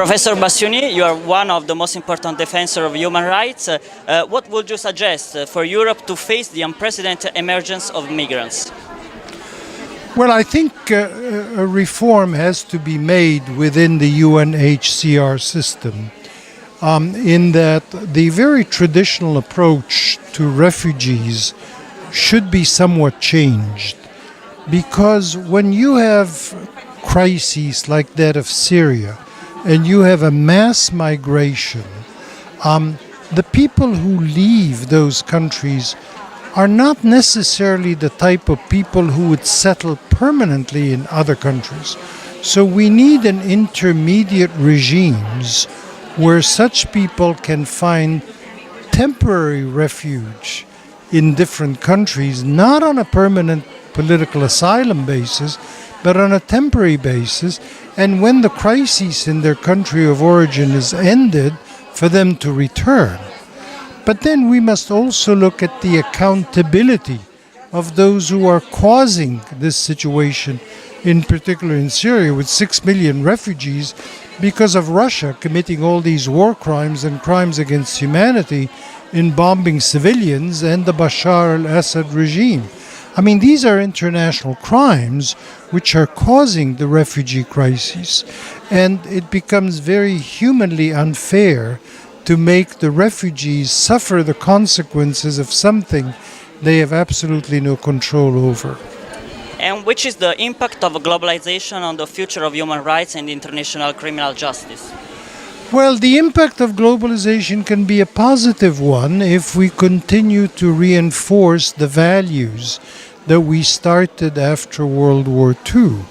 Professor Bassiouni, you are one of the most important defenders of human rights. What would you suggest for Europe to face the unprecedented emergence of migrants? Well, I think a reform has to be made within the UNHCR system in that the very traditional approach to refugees should be somewhat changed. Because when you have crises like that of Syria and you have a mass migration, the people who leave those countries are not necessarily the type of people who would settle permanently in other countries. So we need an intermediate regimes where such people can find temporary refuge in different countries, not on a permanent political asylum basis, but on a temporary basis, and when the crisis in their country of origin is ended, for them to return. But then we must also look at the accountability of those who are causing this situation, in particular in Syria, with 6 million refugees, because of Russia committing all these war crimes and crimes against humanity in bombing civilians and the Bashar al-Assad regime. I mean, these are international crimes which are causing the refugee crisis, and it becomes very humanly unfair to make the refugees suffer the consequences of something they have absolutely no control over. And which is the impact of globalization on the future of human rights and international criminal justice? Well, the impact of globalization can be a positive one if we continue to reinforce the values that we started after World War II.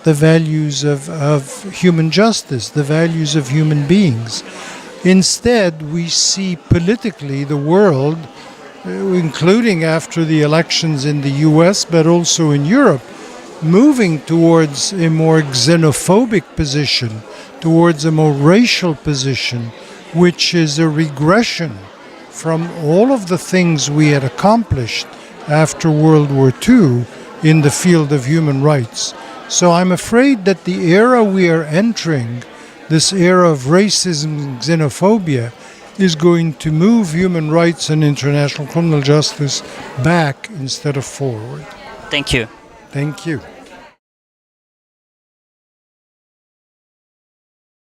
The values of human justice, the values of human beings. Instead, we see politically the world, including after the elections in the US, but also in Europe, moving towards a more xenophobic position, towards a more racial position, which is a regression from all of the things we had accomplished after World War II in the field of human rights. So I'm afraid that the era we are entering, this era of racism and xenophobia, is going to move human rights and international criminal justice back instead of forward. Thank you. Thank you.